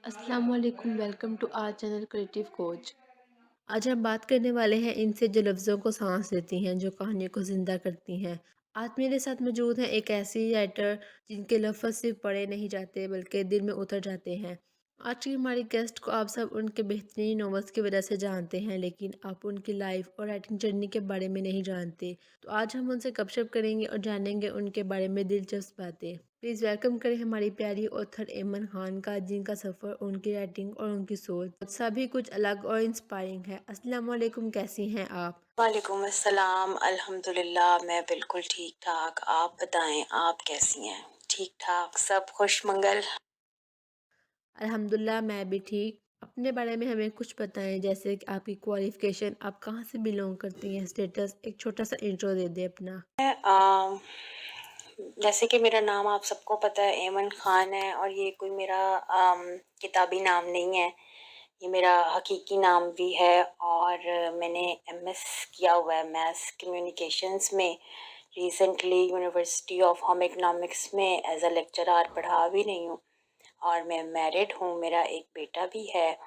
अस्सलाम वालेकुम, welcome to our channel creative coach. आज हम बात करने वाले हैं इनसे जो लफ्ज़ों को सांस देती हैं, जो कहानियों को ज़िंदा करती हैं। आज मेरे साथ मौजूद हैं एक ऐसी राइटर जिनके लफ्ज़ सिर्फ पढ़े नहीं जाते बल्कि दिल में उतर जाते हैं। आज की हमारी गेस्ट को आप सब उनके बेहतरीन नॉवेल्स की वजह से जानते हैं, लेकिन आप उनकी लाइफ और राइटिंग जर्नी के बारे में नहीं जानते। तो आज हम उनसे गपशप करेंगे और जानेंगे उनके बारे में दिलचस्प बातें। प्लीज़ वेलकम करें हमारी प्यारी ऑथर एमन खान का, जिनका सफ़र, उनकी राइटिंग और उनकी सोच सभी कुछ अलग और इंस्पायरिंग है। अस्सलाम वालेकुम, कैसी हैं आप? वालेकुम अस्सलाम। अल्हम्दुलिल्लाह, मैं बिल्कुल ठीक ठाक। आप बताएं, आप कैसी हैं? ठीक ठाक, सब खुश मंगल। अल्हम्दुलिल्लाह, मैं भी ठीक। अपने बारे में हमें कुछ बताएं, जैसे कि आपकी क्वालिफ़िकेशन, आप कहाँ से बिलोंग करती हैं, स्टेटस, एक छोटा सा इंट्रो दे दें अपना। जैसे कि मेरा नाम आप सबको पता है, एमन खान है, और ये कोई मेरा किताबी नाम नहीं है। ये मेरा हकीकी नाम भी है। और मैंने एमएस किया हुआ है मैथ्स कम्युनिकेशंस में। Recently university of home economics में एज अ लेक्चरर पढ़ा भी रही हूँ। और मैं मैरिड हूँ, मेरा एक बेटा भी है।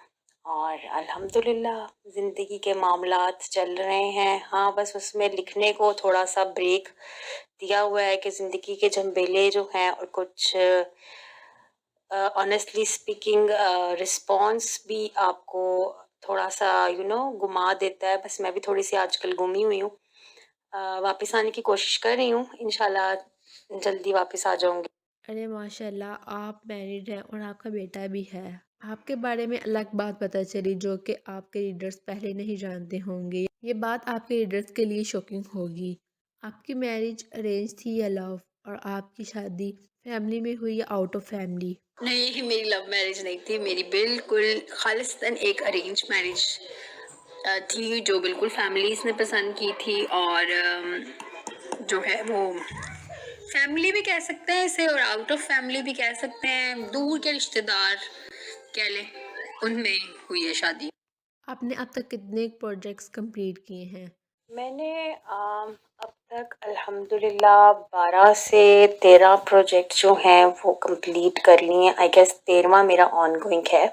और अल्हम्दुलिल्लाह ज़िंदगी के मामलात चल रहे हैं। हाँ, बस उसमें लिखने को थोड़ा सा ब्रेक दिया हुआ है कि ज़िंदगी के झंबेले जो हैं और कुछ ऑनेस्टली स्पीकिंग रिस्पॉन्स भी आपको थोड़ा सा घुमा देता है। बस मैं भी थोड़ी सी आजकल गुमी हुई हूँ। वापस आने की कोशिश कर रही हूँ, इंशाल्लाह जल्दी वापस आ जाऊंगी। अरे माशाल्लाह, आप मैरिड हैं और आपका बेटा भी है। आपके बारे में अलग बात पता चली जो कि आपके रीडर्स पहले नहीं जानते होंगे। ये बात आपके रीडर्स के लिए शॉकिंग होगी। आपकी मैरिज अरेंज थी या लव, और आपकी शादी फैमिली में हुई या आउट ऑफ फैमिली? नहीं, मेरी लव मैरिज नहीं थी। मेरी बिल्कुल खालिस्तन एक अरेंज मैरिज थी, जो बिल्कुल फैमिलीज ने पसंद की थी। और जो है वो फैमिली भी कह सकते हैं इसे, और आउट ऑफ फैमिली भी कह सकते हैं, दूर के रिश्तेदार कह लें, उनमें हुई है शादी। आपने अब तक कितने प्रोजेक्ट्स कंप्लीट किए हैं? मैंने अब तक अल्हम्दुलिल्लाह 12 से 13 प्रोजेक्ट जो हैं वो कंप्लीट कर लिए हैं। आई गेस 13वां मेरा ऑनगोइंग है,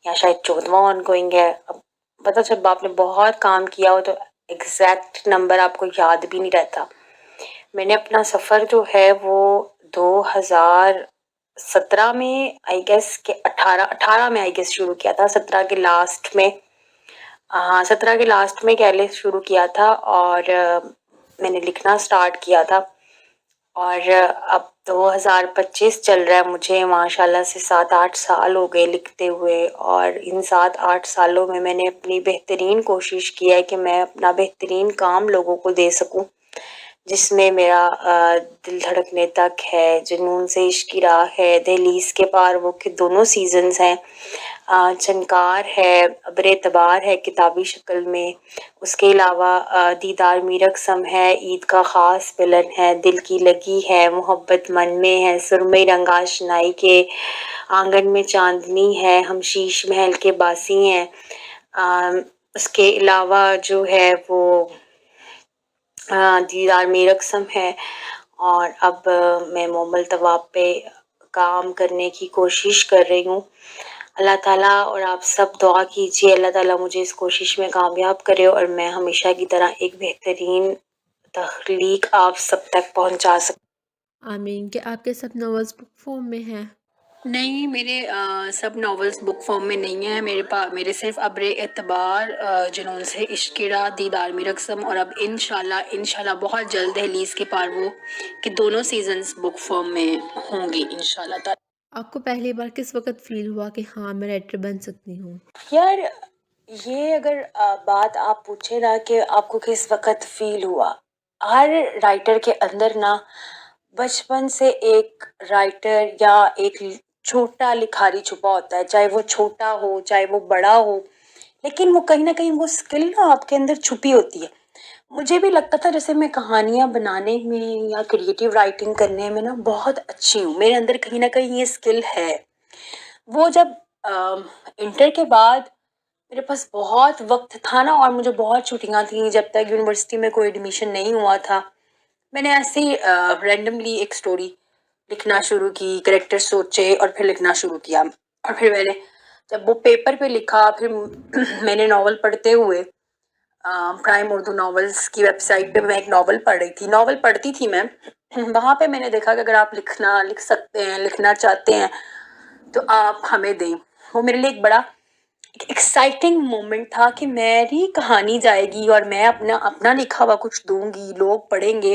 या शायद 14वां ऑनगोइंग है। अब पता, जब आपने बहुत काम किया हो तो एग्जैक्ट नंबर आपको याद भी नहीं रहता। मैंने अपना सफ़र जो है वो 2017 में आई गेस के 18 में आई गेस शुरू किया था। 17 के लास्ट में, हाँ 17 के लास्ट में कह ले शुरू किया था। और मैंने लिखना स्टार्ट किया था। और अब 2025 चल रहा है, मुझे माशाल्लाह से 7-8 साल हो गए लिखते हुए। और इन 7-8 सालों में मैंने अपनी बेहतरीन कोशिश की है कि मैं अपना बेहतरीन काम लोगों को दे सकूं, जिसमें मेरा दिल धड़कने तक है, जुनून से इश्क की राह है, दहलीज के पार, वो के दोनों सीजन्स हैं। झनकार है, अब्र एतबार है किताबी शक्ल में। उसके अलावा दीदार मीरकसम है, ईद का ख़ास विलन है, दिल की लगी है, मोहब्बत मन में है, सुरमई रंग आशनाई के, आंगन में चांदनी है, हम शीश महल के बासी हैं। उसके अलावा जो है वो दीदार मीरकसम है। और अब मैं मोमल तवाब पे काम करने की कोशिश कर रही हूँ। अल्लाह ताला और आप सब दुआ कीजिए, अल्लाह ताला मुझे इस कोशिश में कामयाब करे और मैं हमेशा की तरह एक बेहतरीन तख्लीक आप सब तक पहुँचा सकूँ। आमीन। क्या आपके सब नॉवेल्स बुक फॉर्म में हैं? नहीं, मेरे सब नॉवेल्स बुक फॉर्म में नहीं है। मेरे सिर्फ अब्र एतबार, जुनून से इश्क की राह, दीदार मिरकसम, और अब इंशाल्लाह बहुत जल्द दहलीज के पार, वो कि दोनों सीजन्स बुक फॉर्म में होंगी इंशाल्लाह। आपको पहली बार किस वक़्त फ़ील हुआ कि हाँ, मैं राइटर बन सकती हूँ? यार, ये अगर बात आप पूछे ना कि आपको किस वक़्त फ़ील हुआ, हर राइटर के अंदर ना बचपन से एक राइटर या एक छोटा लिखारी छुपा होता है। चाहे वो छोटा हो, चाहे वो बड़ा हो, लेकिन वो कहीं न कहीं वो स्किल ना आपके अंदर छुपी होती है। मुझे भी लगता था जैसे मैं कहानियाँ बनाने में या क्रिएटिव राइटिंग करने में ना बहुत अच्छी हूँ, मेरे अंदर कहीं न कहीं ये स्किल है। वो जब इंटर के बाद मेरे पास बहुत वक़्त था ना और मुझे बहुत छुट्टियाँ थी जब तक यूनिवर्सिटी में कोई एडमिशन नहीं हुआ था। मैंने ऐसे ही रैंडमली एक स्टोरी लिखना शुरू की, कैरेक्टर सोचे और फिर लिखना शुरू किया। और फिर मैंने जब वो पेपर पे लिखा फिर मैंने नॉवल पढ़ते हुए प्राइम उर्दू नॉवेल्स की वेबसाइट पे मैं एक नॉवल पढ़ रही थी। नॉवल पढ़ती थी मैं, वहाँ पे मैंने देखा कि अगर आप लिख सकते हैं, लिखना चाहते हैं, तो आप हमें दें। वो मेरे लिए एक बड़ा एक एक्साइटिंग मोमेंट था कि मेरी कहानी जाएगी और मैं अपना अपना लिखा हुआ कुछ दूँगी, लोग पढ़ेंगे।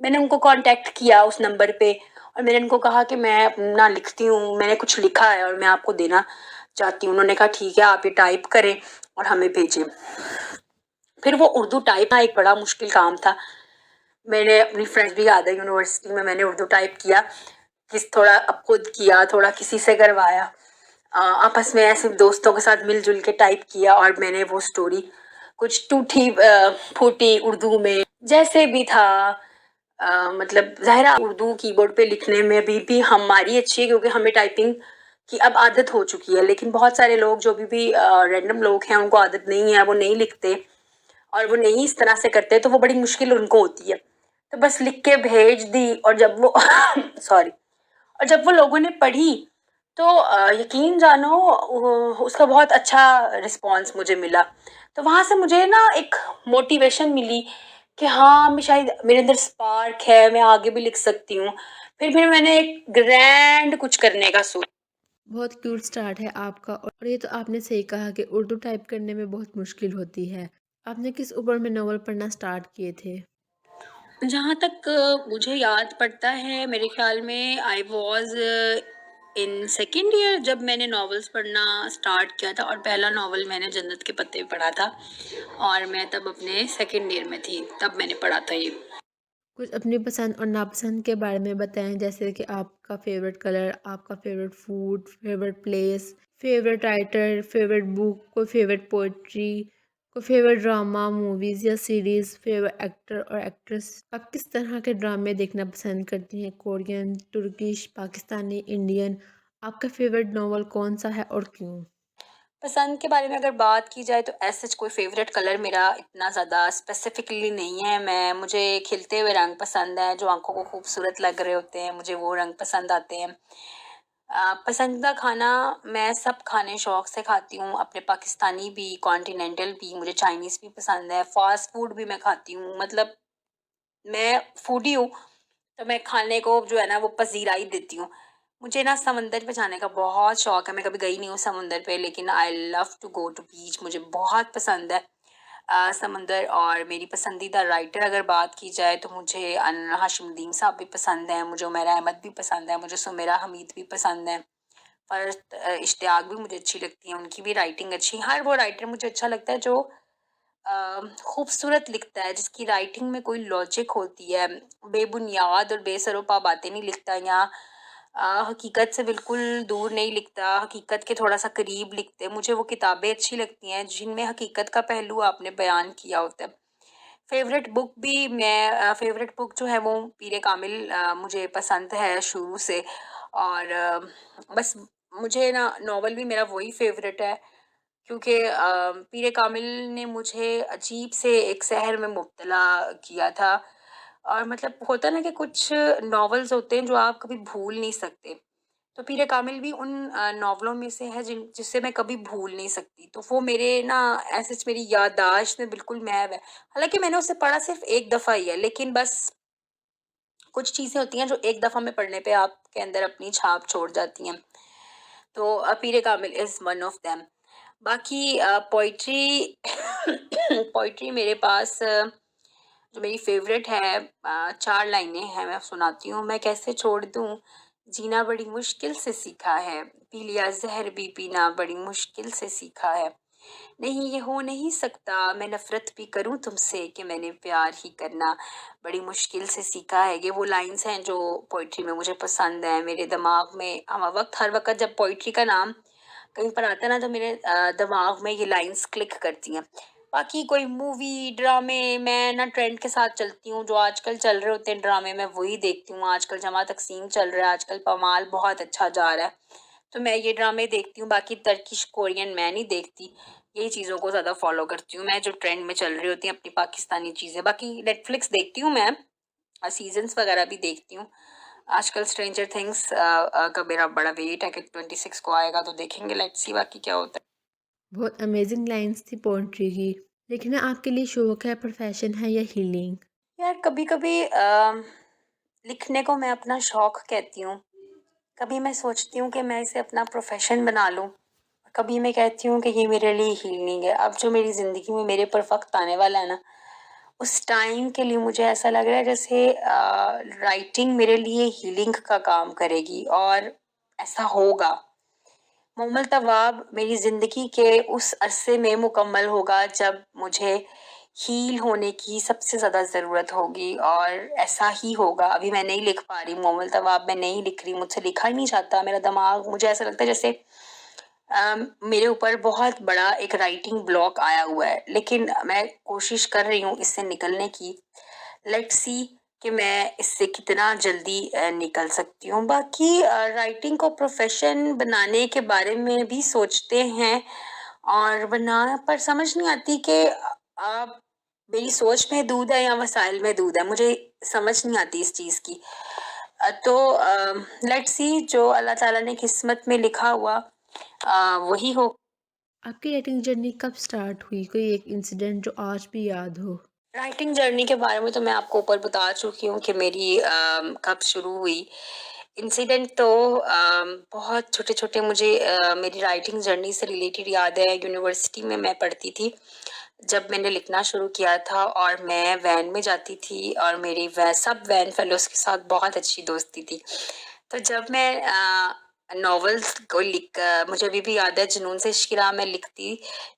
मैंने उनको कॉन्टैक्ट किया उस नंबर पे और मैंने उनको कहा कि मैं अपना लिखती हूँ, मैंने कुछ लिखा है और मैं आपको देना चाहती हूँ। उन्होंने कहा ठीक है, आप ये टाइप करें और हमें भेजें। फिर वो उर्दू टाइप ना एक बड़ा मुश्किल काम था। मैंने अपनी फ्रेंड्स भी याद है यूनिवर्सिटी में मैंने उर्दू टाइप किया, थोड़ा अब खुद किया, थोड़ा किसी से करवाया। आपस में ऐसे दोस्तों के साथ मिलजुल के टाइप किया और मैंने वो स्टोरी कुछ टूटी फूटी उर्दू में जैसे भी था। मतलब ज़ाहिर उर्दू कीबोर्ड पे लिखने में भी हमारी अच्छी है क्योंकि हमें टाइपिंग की अब आदत हो चुकी है, लेकिन बहुत सारे लोग जो भी रैंडम लोग हैं उनको आदत नहीं है, वो नहीं लिखते और वो नहीं इस तरह से करते तो वो बड़ी मुश्किल उनको होती है। तो बस लिख के भेज दी और जब वो सॉरी, और जब वो लोगों ने पढ़ी तो यकीन जानो उसका बहुत अच्छा रिस्पॉन्स मुझे मिला। तो वहाँ से मुझे ना एक मोटिवेशन मिली कि हाँ, मैं शायद मेरे अंदर स्पार्क है, मैं आगे भी लिख सकती हूँ। फिर मैंने एक ग्रैंड कुछ करने का सोचा। बहुत क्यूट स्टार्ट है आपका और ये तो आपने सही कहा कि उर्दू टाइप करने में बहुत मुश्किल होती है। आपने किस उम्र में नॉवल पढ़ना स्टार्ट किए थे? जहाँ तक मुझे याद पड़ता है मेरे ख़्याल में I was in second year जब मैंने नॉवेल्स पढ़ना स्टार्ट किया था और पहला नॉवल मैंने जन्नत के पत्ते पढ़ा था और मैं तब अपने सेकंड ईयर में थी, तब मैंने पढ़ा था ये। कुछ अपनी पसंद और नापसंद के बारे में बताएं, जैसे कि आपका फेवरेट कलर, आपका favourite food, favourite place, favourite writer, favourite book, कोई फेवरेट पोइट्री, कोई फेवरेट ड्रामा, मूवीज़ या सीरीज़, फेवरेट एक्टर और एक्ट्रेस। आप किस तरह के ड्रामे देखना पसंद करती हैं? Korean, Turkish, Pakistani, Indian? आपका फेवरेट नॉवल कौन सा है और क्यों? पसंद के बारे में अगर बात की जाए तो ऐसा कोई फ़ेवरेट कलर मेरा इतना ज़्यादा स्पेसिफ़िकली नहीं है। मुझे खिलते हुए रंग पसंद हैं, जो आँखों को खूबसूरत लग रहे होते हैं, मुझे वो रंग पसंद आते हैं। पसंदीदा खाना मैं सब खाने शौक़ से खाती हूँ, अपने पाकिस्तानी भी, कॉन्टिनेंटल भी, मुझे चाइनीज़ भी पसंद है, फ़ास्ट फ़ूड भी मैं खाती हूँ। मतलब मैं फूडी हूँ, तो मैं खाने को जो है ना वो पज़ीरा ही देती हूँ। मुझे ना समंदर पे जाने का बहुत शौक है, मैं कभी गई नहीं हूँ समुंदर पे लेकिन I love to go to beach, मुझे बहुत पसंद है समंदर। और मेरी पसंदीदा राइटर अगर बात की जाए तो मुझे अनवर हाशिमुद्दीन साहब भी पसंद हैं, मुझे उमैरा अहमद भी पसंद है, मुझे सुमेरा हमीद भी पसंद है, फ़रत इश्तियाक भी मुझे अच्छी लगती है, उनकी भी राइटिंग अच्छी। हर वो राइटर मुझे अच्छा लगता है जो खूबसूरत लिखता है, जिसकी राइटिंग में कोई लॉजिक होती है, बेबुनियाद और बेसरोपा बातें नहीं लिखता या हकीकत से बिल्कुल दूर नहीं लिखता, हकीकत के थोड़ा सा करीब लिखते हैं। मुझे वो किताबें अच्छी लगती हैं जिनमें हकीकत का पहलू आपने बयान किया होता है। फेवरेट बुक जो है वो पीरे कामिल मुझे पसंद है शुरू से। और बस मुझे ना नॉवल भी मेरा वही फेवरेट है क्योंकि पीरे कामिल ने मुझे अजीब से एक शहर में मुब्तला किया था। और मतलब होता है ना कि कुछ नॉवेल्स होते हैं जो आप कभी भूल नहीं सकते, तो पीरे कामिल भी उन नॉवलों में से है जिसे मैं कभी भूल नहीं सकती। तो वो मेरे ना ऐसे मेरी याददाश्त में बिल्कुल महव है। हालांकि मैंने उसे पढ़ा सिर्फ एक दफ़ा ही है, लेकिन बस कुछ चीज़ें होती हैं जो एक दफ़ा में पढ़ने पे आपके अंदर अपनी छाप छोड़ जाती हैं। तो पीरे कामिल इज़ वन ऑफ देम। बाकी पोइट्री पोइट्री मेरे पास जो मेरी फ़ेवरेट है 4 लाइनें हैं, मैं सुनाती हूँ। मैं कैसे छोड़ दूँ, जीना बड़ी मुश्किल से सीखा है, पी लिया ज़हर भी पीना बड़ी मुश्किल से सीखा है। नहीं ये हो नहीं सकता, मैं नफ़रत भी करूँ तुमसे कि मैंने प्यार ही करना बड़ी मुश्किल से सीखा है। ये वो लाइन्स हैं जो पोइट्री में मुझे पसंद हैं। मेरे दिमाग में हर वक़्त जब पोइट्री का नाम कहीं पर आता है ना तो मेरे दिमाग में ये लाइन्स क्लिक करती हैं। बाकी कोई मूवी, ड्रामे मैं ना ट्रेंड के साथ चलती हूँ, जो आजकल चल रहे होते हैं ड्रामे मैं वही देखती हूँ। आजकल जमा तकसीम चल रहा है, आजकल पमाल बहुत अच्छा जा रहा है। तो मैं ये ड्रामे देखती हूँ, बाकी टर्किश, कोरियन मैं नहीं देखती। यही चीज़ों को ज़्यादा फ़ॉलो करती हूँ मैं, जो ट्रेंड में चल रही होती हैं अपनी पाकिस्तानी चीज़ें। बाकी नेटफ्लिक्स देखती हूँ मैं, सीज़न्स वगैरह भी देखती हूँ। आजकल स्ट्रेंजर थिंग्स का मेरा बड़ा वेट है कि 26 को आएगा तो देखेंगे, लेट्स सी बाकी क्या होता है। बहुत अमेजिंग लाइन्स थी पोएट्री की। लिखना आपके लिए शौक है, प्रोफेशन है या हीलिंग? यार कभी-कभी लिखने को मैं अपना शौक कहती हूँ। कभी मैं सोचती हूँ कि मैं इसे अपना प्रोफ़ेशन बना लूँ। कभी मैं कहती हूँ कि ये मेरे लिए हीलिंग है। अब जो मेरी ज़िंदगी में मेरे पर वक़्त आने वाला है ना, उस टाइम के लिए मुझे ऐसा लग रहा है जैसे राइटिंग मेरे लिए हीलिंग का काम करेगी और ऐसा होगा। मुकम्मल तवाब मेरी ज़िंदगी के उस अरसे में मुकम्मल होगा जब मुझे हील होने की सबसे ज़्यादा ज़रूरत होगी और ऐसा ही होगा। अभी मैं नहीं लिख पा रही, मुकम्मल तवाब मैं नहीं लिख रही, मुझसे लिखा ही नहीं जाता। मेरा दिमाग, मुझे ऐसा लगता है जैसे मेरे ऊपर बहुत बड़ा एक राइटिंग ब्लॉक आया हुआ है, लेकिन मैं कोशिश कर रही हूँ इससे निकलने की। लेट्स सी कि मैं इससे कितना जल्दी निकल सकती हूँ। बाकी राइटिंग को प्रोफ़ेशन बनाने के बारे में भी सोचते हैं और बना पर समझ नहीं आती कि मेरी सोच महदूद है या वसाइल महदूद है, मुझे समझ नहीं आती इस चीज़ की। तो लेट्स सी जो अल्लाह ताला ने किस्मत में लिखा हुआ वही हो। आपकी राइटिंग जर्नी कब स्टार्ट हुई? कोई एक इंसिडेंट जो आज भी याद हो? राइटिंग जर्नी के बारे में तो मैं आपको ऊपर बता चुकी हूँ कि मेरी कब शुरू हुई। इंसिडेंट तो बहुत छोटे-छोटे मुझे मेरी राइटिंग जर्नी से रिलेटेड याद है। यूनिवर्सिटी में मैं पढ़ती थी, जब मैंने लिखना शुरू किया था और मैं वैन में जाती थी और मेरी सब वैन फेलोज़ के साथ बहुत अच्छी दोस्ती थी। तो जब मैं नॉवेल्स को मुझे अभी भी याद है, जुनून से इश्क-की-राह मैं लिखती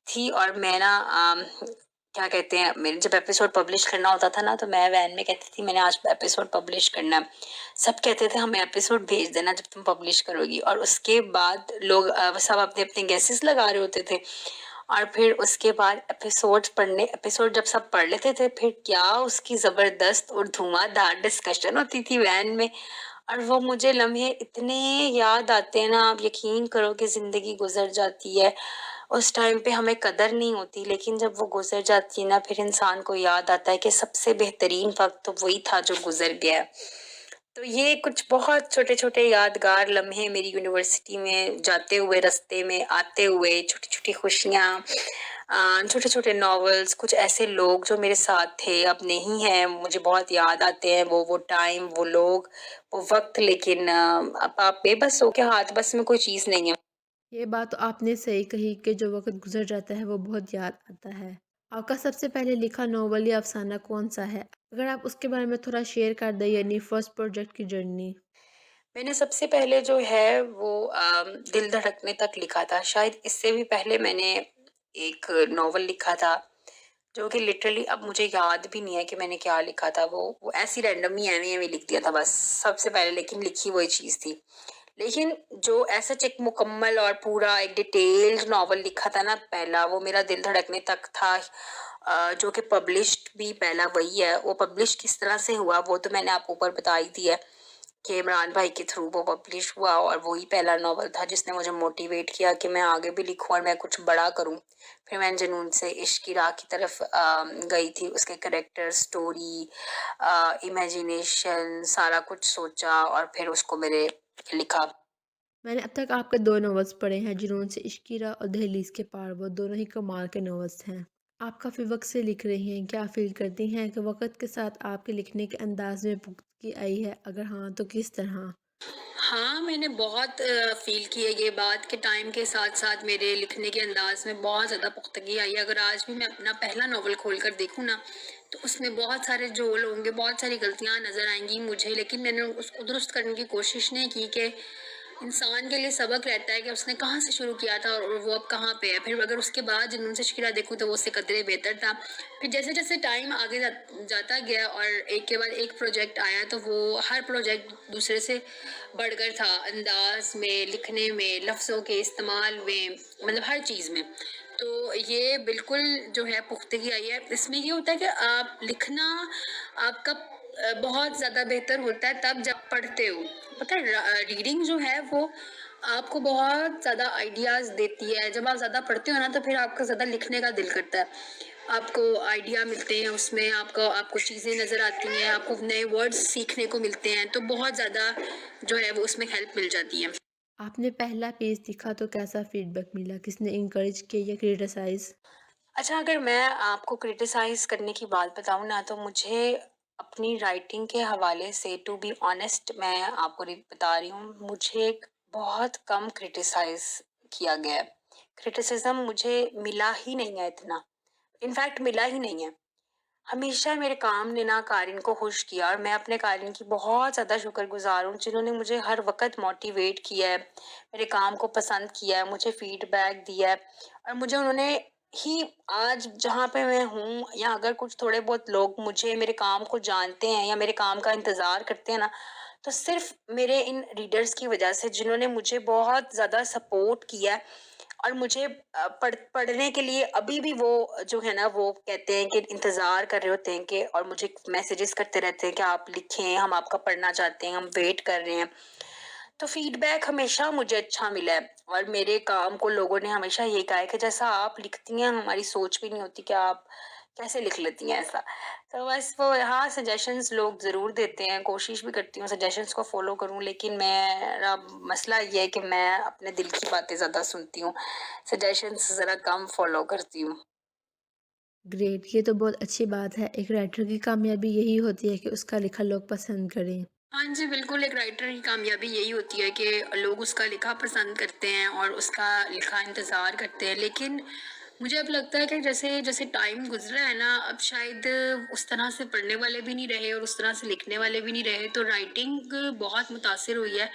थी और मैं ना क्या कहते हैं, मेरे जब एपिसोड पब्लिश करना होता था ना, तो मैं वैन में कहती थी मैंने आज एपिसोड पब्लिश करना है। सब कहते थे हमें एपिसोड भेज देना जब तुम पब्लिश करोगी, और उसके बाद लोग सब अपने-अपने गेसेस लगा रहे होते थे और फिर उसके बाद एपिसोड जब सब पढ़ लेते थे, फिर क्या उसकी ज़बरदस्त और धुआँधार डिस्कशन होती थी वैन में। और वो मुझे लम्हे इतने याद आते हैं ना, आप यकीन करो कि ज़िंदगी गुज़र जाती है। उस टाइम पे हमें कदर नहीं होती, लेकिन जब वो गुज़र जाती है ना, फिर इंसान को याद आता है कि सबसे बेहतरीन वक़्त तो वही था जो गुज़र गया है। तो ये कुछ बहुत छोटे-छोटे यादगार लम्हे मेरी यूनिवर्सिटी में जाते हुए, रास्ते में आते हुए, छोटी-छोटी खुशियाँ, छोटे-छोटे नॉवेल्स, कुछ ऐसे लोग जो मेरे साथ थे, अब नहीं हैं, मुझे बहुत याद आते हैं वो टाइम, वो लोग, वो वक़्त, लेकिन अब आप बेबस हो के हाथ बस में कोई चीज़ नहीं है। ये बात तो आपने सही कही कि जो वक़्त गुज़र जाता है वो बहुत याद आता है। आपका सबसे पहले लिखा नॉवल या अफ़साना कौन-सा है? अगर आप उसके बारे में थोड़ा शेयर कर दें, यानी फर्स्ट प्रोजेक्ट की जर्नी। मैंने सबसे पहले जो है वो दिल धड़कने तक लिखा था। शायद इससे भी पहले मैंने एक नॉवल लिखा था, जो कि लिटरली अब मुझे याद भी नहीं है कि मैंने क्या लिखा था। वो ऐसे ही रैंडम ही एवे-एवे लिख दिया था बस सबसे पहले, लेकिन लिखी वही चीज़ थी। लेकिन जो ऐसा एक मुकम्मल और पूरा एक डिटेल्ड नॉवल लिखा था ना पहला, वो मेरा दिल धड़कने तक था, जो कि पब्लिश्ड भी पहला वही है। वो पब्लिश किस तरह से हुआ वो तो मैंने आपको ऊपर बता ही दिया है कि इमरान भाई के थ्रू वो पब्लिश हुआ, और वही पहला नॉवल था जिसने मुझे मोटिवेट किया कि मैं आगे भी लिखूं और मैं कुछ बड़ा करूं। फिर मैं जुनून से इश्क की राह की तरफ गई थी, उसके करेक्टर, स्टोरी, इमेजिनेशन, सारा कुछ सोचा और फिर उसको मेरे लिखा। मैंने अब तक आपके 2 नॉवेल्स पढ़े हैं, जुनून से इश्क की राह और दहलीज़ के पार। वो दोनों ही कमाल के नॉवेल्स हैं। आप काफ़ी वक़्त से लिख रही हैं, क्या फ़ील करती हैं कि वक़्त के साथ आपके लिखने के अंदाज़ में पुख्तगी आई है? अगर हाँ, तो किस तरह? हाँ, मैंने बहुत फ़ील की है ये बात कि टाइम के साथ-साथ मेरे लिखने के अंदाज़ में बहुत ज़्यादा पुख्तगी आई है। अगर आज भी मैं अपना पहला नॉवल खोल कर देखूँ ना, तो उसमें बहुत सारे झोल होंगे, बहुत सारी गलतियाँ नज़र आएँगी मुझे, लेकिन मैंने उसको दुरुस्त करने की कोशिश नहीं की कि इंसान के लिए सबक रहता है कि उसने कहाँ से शुरू किया था और वो अब कहाँ पे है। फिर अगर उसके बाद जुनून से शिकरा देखूँ तो वो उससे कदरे बेहतर था। फिर जैसे-जैसे टाइम आगे जाता गया और एक के बाद एक प्रोजेक्ट आया, तो वो हर प्रोजेक्ट दूसरे से बढ़कर था, अंदाज़ में, लिखने में, लफ्ज़ों के इस्तेमाल में, मतलब हर चीज़ में। तो ये बिल्कुल जो है पुख्तगी आई है। इसमें ये होता है कि आप लिखना आपका बहुत ज़्यादा बेहतर होता है तब जब पढ़ते हो। पता है रीडिंग जो है वो आपको बहुत ज़्यादा आइडियाज़ देती है। जब आप ज़्यादा पढ़ते हो ना तो फिर आपका ज़्यादा लिखने का दिल करता है। आपको आइडिया मिलते हैं उसमें, आपको आपको चीज़ें नज़र आती हैं, आपको नए वर्ड्स सीखने को मिलते हैं, तो बहुत ज़्यादा जो है वो उसमें हेल्प मिल जाती है। आपने पहला पेज दिखा तो कैसा फीडबैक मिला? किसने इंकरेज किया या क्रिटिसाइज़? अच्छा, अगर मैं आपको क्रिटिसाइज़ करने की बात बताऊँ ना, तो मुझे अपनी राइटिंग के हवाले से टू बी ऑनेस्ट मैं आपको बता रही हूँ, मुझे बहुत कम क्रिटिसाइज़ किया गया है। क्रिटिसिज़्म मुझे मिला ही नहीं है इतना, इनफैक्ट मिला ही नहीं है। हमेशा मेरे काम ने ना कारिन को खुश किया और मैं अपने कारिन की बहुत ज़्यादा शुक्रगुज़ार हूँ, जिन्होंने मुझे हर वक़्त मोटिवेट किया है, मेरे काम को पसंद किया है, मुझे फीडबैक दिया है और मुझे उन्होंने ही आज जहाँ पे मैं हूँ, या अगर कुछ थोड़े बहुत लोग मुझे मेरे काम को जानते हैं या मेरे काम का इंतज़ार करते हैं ना, तो सिर्फ़ मेरे इन रीडर्स की वज़ह से, जिन्होंने मुझे बहुत ज़्यादा सपोर्ट किया है और मुझे पढ़ने के लिए अभी भी वो जो है ना, वो कहते हैं कि इंतज़ार कर रहे होते हैं कि, और मुझे मैसेजेस करते रहते हैं कि आप लिखें, हम आपका पढ़ना चाहते हैं, हम वेट कर रहे हैं। तो फीडबैक हमेशा मुझे अच्छा मिला है और मेरे काम को लोगों ने हमेशा ये कहा है कि जैसा आप लिखती हैं, हमारी सोच भी नहीं होती कि आप कैसे लिख लेती हैं ऐसा। तो बस वो, हाँ, सजेशंस लोग ज़रूर देते हैं, कोशिश भी करती हूँ सजेशंस को फ़ॉलो करूँ, लेकिन मेरा मसला ये है कि मैं अपने दिल की बातें ज़्यादा सुनती हूँ, सजेशंस ज़रा कम फ़ॉलो करती हूँ। ग्रेट, ये तो बहुत अच्छी बात है। एक राइटर की कामयाबी यही होती है कि उसका लिखा लोग पसंद करें। हाँ जी, बिल्कुल, एक राइटर की कामयाबी यही होती है कि लोग उसका लिखा पसंद करते हैं और उसका लिखा इंतज़ार करते हैं। लेकिन मुझे अब लगता है कि जैसे-जैसे टाइम गुज़रा है ना, अब शायद उस तरह से पढ़ने वाले भी नहीं रहे और उस तरह से लिखने वाले भी नहीं रहे, तो राइटिंग बहुत मुतासिर हुई है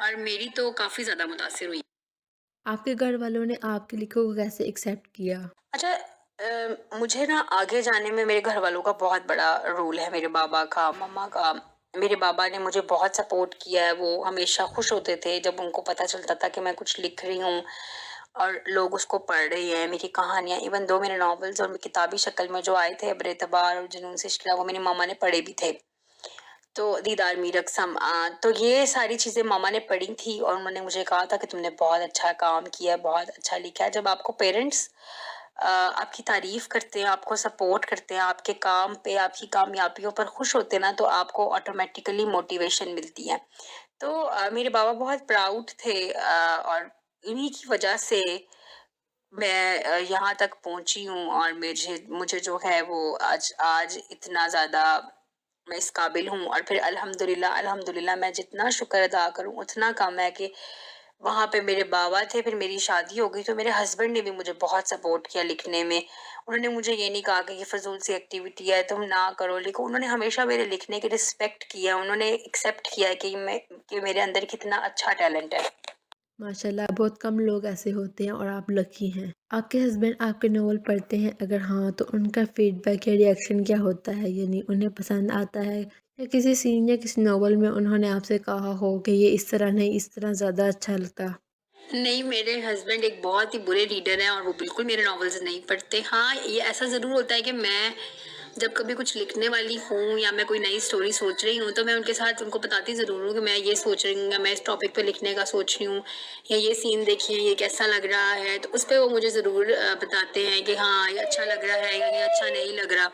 और मेरी तो काफ़ी ज़्यादा मुतासिर हुई। आपके घर वालों ने आपके लिखो को कैसे एक्सेप्ट किया? अच्छा, मुझे ना आगे जाने में मेरे घर वालों का बहुत बड़ा रोल है, मेरे बाबा का, मम्मा का। मेरे बाबा ने मुझे बहुत सपोर्ट किया है, वो हमेशा खुश होते थे जब उनको पता चलता था कि मैं कुछ लिख रही हूँ और लोग उसको पढ़ रहे हैं, मेरी कहानियाँ, इवन दो मेरे नॉवेल्स और किताबी शक्ल में जो आए थे, अब्र एतबार और जुनून से इश्क, वो मेरी मामा ने पढ़े भी थे। तो दीदार मीरक तो ये सारी चीज़ें मामा ने पढ़ी थी और उन्होंने मुझे कहा था कि तुमने बहुत अच्छा काम किया है, बहुत अच्छा लिखा है। जब आपको पेरेंट्स आपकी तारीफ करते हैं, आपको सपोर्ट करते हैं, आपके काम पे, आपकी कामयाबियों पर खुश होते हैं ना, तो आपको ऑटोमेटिकली मोटिवेशन मिलती है। तो मेरे बाबा बहुत प्राउड थे और इन्हीं की वजह से मैं यहाँ तक पहुँची हूँ और मुझे मुझे जो है वो आज आज इतना ज़्यादा मैं इस काबिल हूँ, और फिर अल्हम्दुलिल्लाह अल्हम्दुलिल्लाह मैं जितना शुक्र अदा करूँ उतना कम है कि वहाँ पे मेरे बाबा थे, फिर मेरी शादी हो गई तो मेरे हस्बैंड ने भी मुझे बहुत सपोर्ट किया लिखने में। उन्होंने मुझे ये नहीं कहा कि ये फ़िज़ूल सी एक्टिविटी है, तुम ना करो, लिखो। उन्होंने हमेशा मेरे लिखने की रिस्पेक्ट किया, उन्होंने एक्सेप्ट किया कि मेरे अंदर कितना अच्छा टैलेंट है। माशाल्लाह बहुत कम लोग ऐसे होते हैं और आप लकी हैं। आपके हस्बैंड आपके नॉवल पढ़ते हैं? अगर हाँ, तो उनका फीडबैक या रिएक्शन क्या होता है? यानी उन्हें पसंद आता है या किसी सीन या किसी नॉवल में उन्होंने आपसे कहा हो कि ये इस तरह नहीं, इस तरह ज़्यादा अच्छा लगता? नहीं, मेरे हस्बैंड एक बहुत ही बुरे रीडर हैं और वो बिल्कुल मेरे नॉवेल्स नहीं पढ़ते। हाँ, ये ऐसा ज़रूर होता है कि मैं जब कभी कुछ लिखने वाली हूँ या मैं कोई नई स्टोरी सोच रही हूँ, तो मैं उनके साथ उनको बताती ज़रूर हूँ कि मैं ये सोच रही हूँ या मैं इस टॉपिक पे लिखने का सोच रही हूँ, या ये सीन देखिए, ये कैसा लग रहा है। तो उस पे वो मुझे ज़रूर बताते हैं कि हाँ, ये अच्छा लग रहा है या ये अच्छा नहीं लग रहा।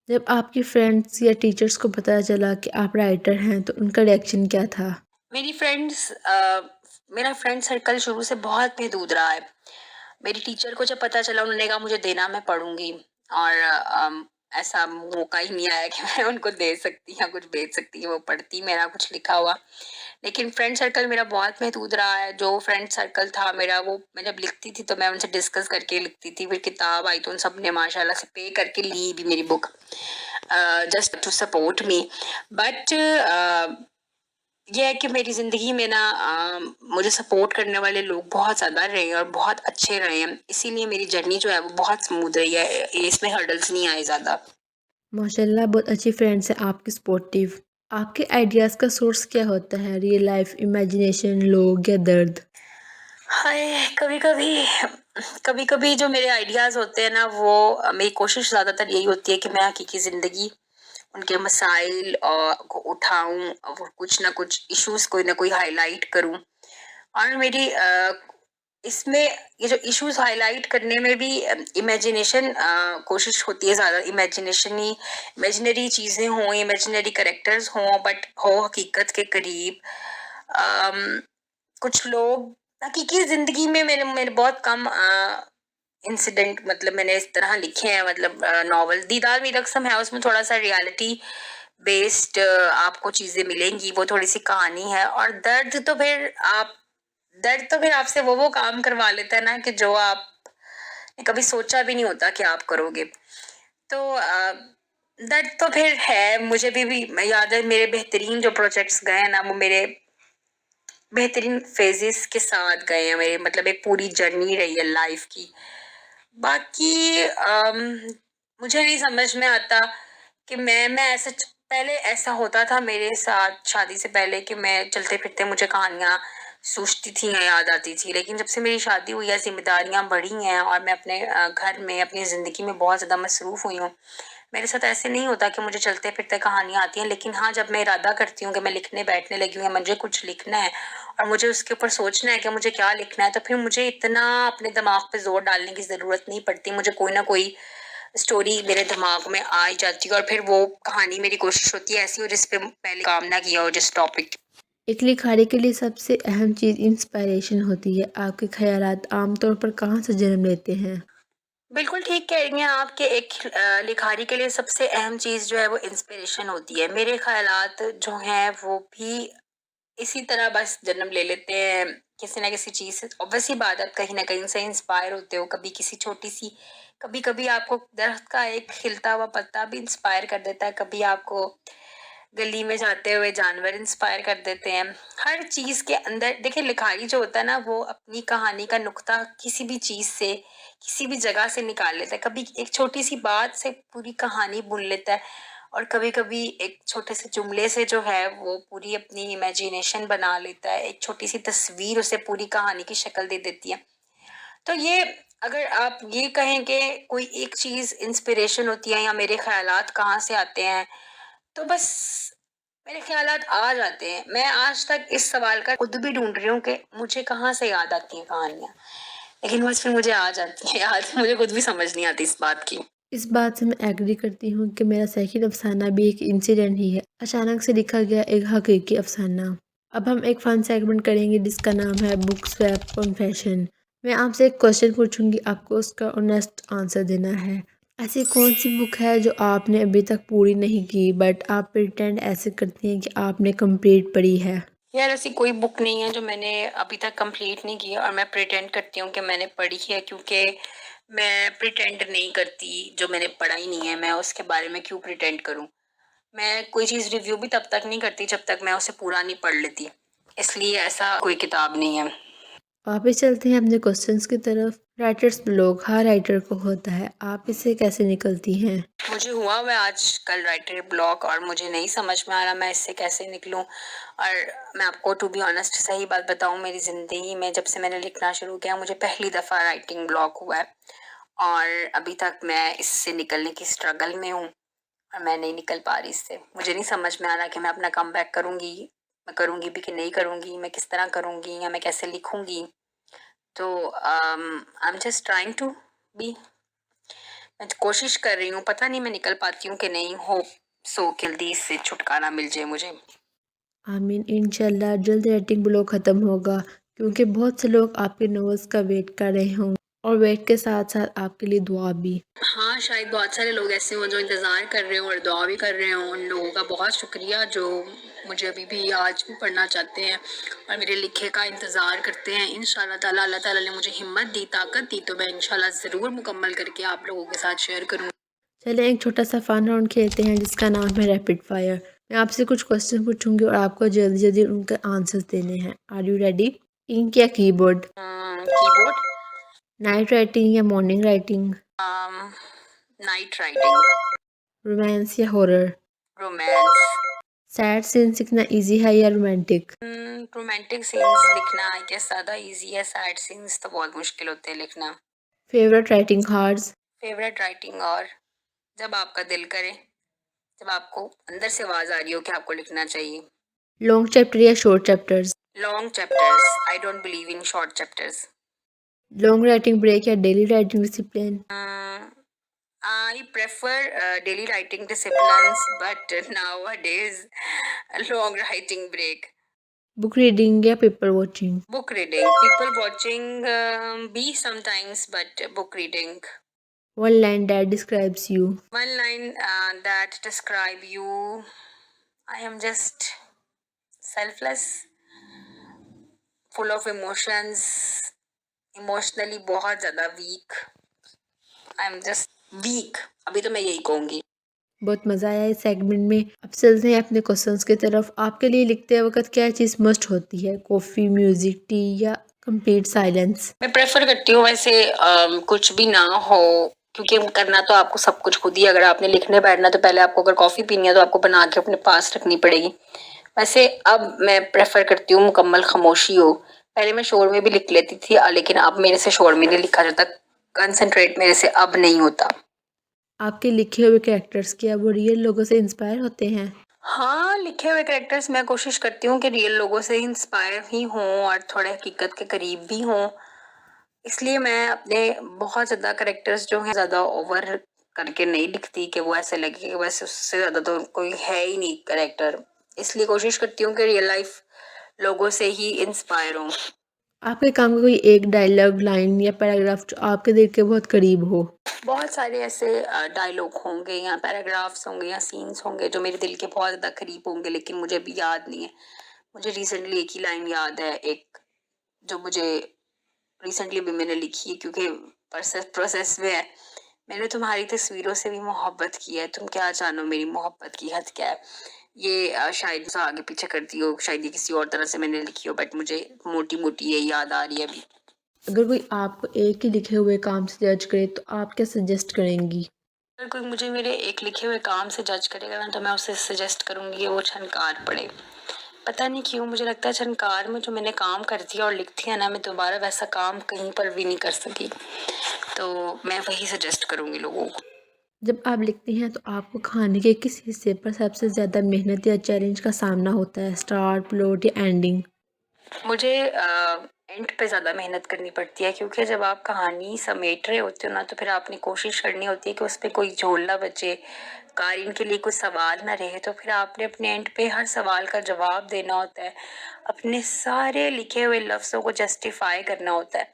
जब आपके फ्रेंड्स या टीचर्स को पता चला कि आप राइटर हैं, तो उनका रिएक्शन क्या था? मेरी फ्रेंड्स मेरा फ्रेंड सर्कल शुरू से बहुत महदूद रहा है। मेरी टीचर को जब पता चला, उन्होंने कहा मुझे देना, मैं पढ़ूँगी, और ऐसा मौका ही नहीं आया कि मैं उनको दे सकती या कुछ भेज सकती कि वो पढ़ती मेरा कुछ लिखा हुआ। लेकिन फ्रेंड सर्कल मेरा बहुत महदूद रहा है। जो फ्रेंड सर्कल था मेरा, वो मैं जब लिखती थी तो मैं उनसे डिस्कस करके लिखती थी। फिर किताब आई तो उन सब ने माशाल्लाह से पे करके ली भी मेरी book, just to support me. But ये है कि मेरी ज़िंदगी में ना मुझे सपोर्ट करने वाले लोग बहुत ज़्यादा रहे हैं और बहुत अच्छे रहे हैं। इसीलिए मेरी जर्नी जो है वो बहुत स्मूथ रही है। इसमें हर्डल्स नहीं आए ज़्यादा। माशाल्लाह बहुत अच्छी फ्रेंड्स हैं आपकी सपोर्टिव। आपके आइडियाज़ का सोर्स क्या होता है? रियल लाइफ, इमेजिनेशन, लोग या दर्द? हाय, कभी-कभी जो मेरे आइडियाज़ होते हैं ना, वो मेरी कोशिश ज़्यादातर यही होती है कि मैं हकीकी ज़िंदगी, उनके मसाइल को उठाऊँ, वो कुछ ना कुछ इश्यूज़ कोई ना कोई हाइलाइट करूँ। और मेरी इसमें ये जो इश्यूज हाईलाइट करने में भी इमेजिनेशन कोशिश होती है, ज़्यादा इमेजिनरी चीज़ें हों, इमेजिनरी कैरेक्टर्स हों, बट हो हकीकत के करीब। कुछ लोग हकीकी ज़िंदगी में मेरे मेरे बहुत कम इंसिडेंट, मतलब मैंने इस तरह लिखे हैं, मतलब नॉवल दीदार मेरी रस्म है, उसमें थोड़ा सा रियलिटी बेस्ड आपको चीजें मिलेंगी, वो थोड़ी सी कहानी है। और दर्द तो फिर आपसे वो काम करवा लेता है ना, कि जो आप कभी सोचा भी नहीं होता कि आप करोगे। तो दर्द तो फिर है, मुझे भी याद है, मेरे बेहतरीन जो प्रोजेक्ट्स गए हैं ना, वो मेरे बेहतरीन फेजेस के साथ गए हैं मेरे, मतलब एक पूरी जर्नी रही है लाइफ की। बाकी मुझे नहीं समझ में आता कि मैं ऐसा पहले ऐसा होता था मेरे साथ शादी से पहले, कि मैं चलते फिरते मुझे कहानियां सूझती थी या याद आती थी। लेकिन जब से मेरी शादी हुई है, जिम्मेदारियां बढ़ी हैं और मैं अपने घर में अपनी ज़िंदगी में बहुत ज़्यादा मसरूफ़ हुई हूँ, मेरे साथ ऐसे नहीं होता कि मुझे चलते फिरते कहानियां आती हैं। लेकिन हाँ, जब मैं इरादा करती हूँ कि मैं लिखने बैठने लगी हूँ या मुझे कुछ लिखना है और मुझे उसके ऊपर सोचना है कि मुझे क्या लिखना है, तो फिर मुझे इतना अपने दिमाग पे जोर डालने की ज़रूरत नहीं पड़ती। मुझे कोई ना कोई स्टोरी मेरे दिमाग में आ ही जाती है और फिर वो कहानी, मेरी कोशिश होती है ऐसी हो जिस पे पहले काम ना किया हो, जिस टॉपिक। एक लिखारी के लिए सबसे अहम चीज़ इंस्पायरेशन होती है। आपके ख़यालात आमतौर पर कहाँ से जन्म लेते हैं? बिल्कुल ठीक कह रही हैं आप कि एक लिखारी के लिए सबसे अहम चीज़ जो है वो इंस्पिरेशन होती है। मेरे ख़यालात जो हैं वो भी इसी तरह बस जन्म ले लेते हैं किसी ना किसी चीज़ से। ऑब्वियस सी बात है, आप कहीं ना कहीं से इंस्पायर होते हो, कभी किसी छोटी सी, कभी कभी आपको दरख्त का एक खिलता हुआ पत्ता भी इंस्पायर कर देता है, कभी आपको गली में जाते हुए जानवर इंस्पायर कर देते हैं। हर चीज के अंदर देखिए, लिखाई जो होता है ना, वो अपनी कहानी का नुक्ता किसी भी चीज से, किसी भी जगह से निकाल लेता है। कभी एक छोटी सी बात से पूरी कहानी बुन लेता है, और कभी कभी एक छोटे से जुमले से जो है वो पूरी अपनी इमेजिनेशन बना लेता है। एक छोटी सी तस्वीर उसे पूरी कहानी की शक्ल दे देती है। तो ये, अगर आप ये कहें कि कोई एक चीज इंस्पिरेशन होती है या मेरे ख्यालात कहाँ से आते हैं, तो बस मेरे ख्यालात आ जाते हैं। मैं आज तक इस सवाल का खुद भी ढूंढ रही हूँ कि मुझे कहाँ से याद आती हैं कहानियां, लेकिन बस फिर मुझे आ जाती है याद। मुझे खुद भी समझ नहीं आती इस बात की। इस बात से मैं एग्री करती हूँ कि मेरा सेकंड अफ़साना भी एक इंसिडेंट ही है, अचानक से लिखा गया एक हकीकी अफ़साना। अब हम एक फ़न सेगमेंट करेंगे जिसका नाम है बुक स्वैप कन्फेशन। मैं आपसे एक क्वेश्चन पूछूंगी, आपको उसका ऑनेस्ट आंसर देना है। ऐसी कौन सी बुक है जो आपने अभी तक पूरी नहीं की बट आप प्रिटेंड ऐसे करती हैं कि आपने कंप्लीट पढ़ी है? यार, ऐसी कोई बुक नहीं है जो मैंने अभी तक कंप्लीट नहीं की है और मैं प्रिटेंड करती हूँ कि मैंने पढ़ी है, क्योंकि मैं प्रिटेंड नहीं करती। जो मैंने पढ़ा ही नहीं है, मैं उसके बारे में क्यों प्रिटेंड करूँ। मैं कोई चीज़ रिव्यू भी तब तक नहीं करती जब तक मैं उसे पूरा नहीं पढ़ लेती। इसलिए ऐसा कोई किताब नहीं है। वापस चलते हैं अपने क्वेश्चंस की तरफ। राइटर्स ब्लॉक हर राइटर को होता है, आप इससे कैसे निकलती हैं? मुझे हुआ मैं आज कल राइटर ब्लॉक, और मुझे नहीं समझ में आ रहा मैं इससे कैसे निकलूं। और मैं आपको टू बी ऑनेस्ट सही बात बताऊं, मेरी ज़िंदगी में जब से मैंने लिखना शुरू किया, मुझे पहली दफ़ा राइटिंग ब्लॉक हुआ है। और अभी तक मैं इससे निकलने की स्ट्रगल में हूँ और मैं नहीं निकल पा रही इससे। मुझे नहीं समझ में आ रहा कि मैं अपना कम बैक करूँगी, मैं करूँगी भी कि नहीं करूँगी, मैं किस तरह करूँगी या मैं कैसे लिखूँगी। तो I am just trying to be, मैं कोशिश कर रही हूँ, पता नहीं मैं निकल पाती हूँ कि नहीं। होप सो जल्दी इससे छुटकारा मिल जाए मुझे। आमीन, इंशाल्लाह जल्द राइटिंग ब्लॉक ख़त्म होगा, क्योंकि बहुत से लोग आपके नॉवेल्स का वेट कर रहे हों और वेट के साथ साथ आपके लिए दुआ भी। हाँ, शायद बहुत सारे लोग ऐसे हों जो इंतज़ार कर रहे हों और दुआ भी कर रहे हों। उन लोगों का बहुत शुक्रिया जो मुझे अभी भी आज भी पढ़ना चाहते हैं और मेरे लिखे का इंतज़ार करते हैं। इंशाल्लाह ताला अल्लाह ताला ने मुझे हिम्मत दी, ताकत दी, तो मैं इंशाल्लाह ज़रूर मुकम्मल करके आप लोगों के साथ शेयर करूँगी। चलें एक छोटा सा फन राउंड खेलते हैं जिसका नाम है रैपिड फायर। मैं आपसे कुछ क्वेश्चन पूछूंगी और आपको जल्दी जल्दी उनके आंसर्स देने हैं। Are you ready? इंक या कीबोर्ड? कीबोर्ड। नाइट राइटिंग या morning writing? Night writing. Romance या हॉरर? रोमांस। सैड सीन सीखना इजी है या रोमांटिक? रोमांटिक सीन्स लिखना आई गेस ज़्यादा इजी है, सैड सीन्स तो बहुत मुश्किल होते हैं लिखना। Favourite writing hours? Favourite writing, और जब आपका दिल करे, जब आपको अंदर से आवाज़ आ रही हो कि आपको लिखना चाहिए। लॉन्ग चैप्टर या short chapters? long chapters. I don't believe in short chapters. Long writing break या daily writing discipline? I prefer daily writing disciplines, but nowadays a long writing break. Book reading या people watching? Book reading. People watching be sometimes, but book reading. One line that describes you? One line that describe you. I am just selfless, full of emotions, emotionally बहुत ज़्यादा weak. I am just weak. अभी तो मैं यही कहूँगी. बहुत मज़ा आया इस सेगमेंट में। अब चलते हैं अपने क्वेश्चंस की तरफ। आपके लिए लिखते वक्त क्या चीज़ मस्ट होती है? कॉफ़ी, म्यूज़िक, टी या कंप्लीट साइलेंस? मैं प्रेफर करती हूँ वैसे कुछ भी ना हो, क्योंकि करना तो आपको सब कुछ खुद ही। अगर आपने लिखने बैठना तो पहले आपको अगर कॉफ़ी पीनी है तो आपको बना के अपने पास रखनी पड़ेगी। वैसे अब मैं प्रेफर करती हूँ मुकम्मल खामोशी हो। पहले मैं शोर में भी लिख लेती थी, लेकिन अब मेरे से शोर में नहीं लिखा जाता। कंसंट्रेट मेरे से अब नहीं होता। आपके लिखे हुए कैरेक्टर्स क्या वो रियल लोगों से इंस्पायर होते हैं? हाँ, लिखे हुए कैरेक्टर्स मैं कोशिश करती हूँ कि रियल लोगों से इंस्पायर ही हों और थोड़े हकीकत के करीब भी हों। इसलिए मैं अपने बहुत ज़्यादा कैरेक्टर्स जो हैं ज़्यादा ओवर करके नहीं लिखती कि वो ऐसे लगे कि बस उससे ज़्यादा तो कोई है ही नहीं कैरेक्टर। इसलिए कोशिश करती हूँ कि रियल लाइफ लोगों से ही इंस्पायर हूँ। आपके काम का कोई एक डायलॉग, लाइन या पैराग्राफ जो आपके दिल के बहुत करीब हो? बहुत सारे ऐसे डायलॉग होंगे या पैराग्राफ्स होंगे या सीन्स होंगे जो मेरे दिल के बहुत ज़्यादा करीब होंगे, लेकिन मुझे अभी याद नहीं है। मुझे रिसेंटली एक ही लाइन याद है, एक जो मुझे रिसेंटली भी मैंने लिखी है क्योंकि प्रोसेस में है। मैंने तुम्हारी तस्वीरों से भी मोहब्बत की है, तुम क्या जानो मेरी मोहब्बत की हद क्या है। ये शायद से आगे पीछे करती हो, शायद ये किसी और तरह से मैंने लिखी हो, बट मुझे मोटी मोटी ये याद आ रही है अभी। अगर कोई आपको एक ही लिखे हुए काम से जज करे तो आप क्या सजेस्ट करेंगी? अगर कोई मुझे मेरे एक लिखे हुए काम से जज करेगा ना तो मैं उसे सजेस्ट करूंगी कि वो छनकार पढ़े। पता नहीं क्यों मुझे लगता है छनकार में जो मैंने काम कर दिया और लिख दिया ना, मैं दोबारा वैसा काम कहीं पर भी नहीं कर सकी। तो मैं वही सजेस्ट करूंगी लोगों को। जब आप लिखती हैं तो आपको खाने के किस हिस्से पर सबसे ज़्यादा मेहनत या चैलेंज का सामना होता है? स्टार्ट, प्लॉट या एंडिंग? मुझे एंड पे ज़्यादा मेहनत करनी पड़ती है, क्योंकि जब आप कहानी समेट रहे होते हो ना तो फिर आपने कोशिश करनी होती है कि उस पर कोई झोल ना बचे, कारीन के लिए कोई सवाल ना रहे। तो फिर आपने अपने एंड पे हर सवाल का जवाब देना होता है, अपने सारे लिखे हुए लफ्ज़ों को जस्टिफाई करना होता है।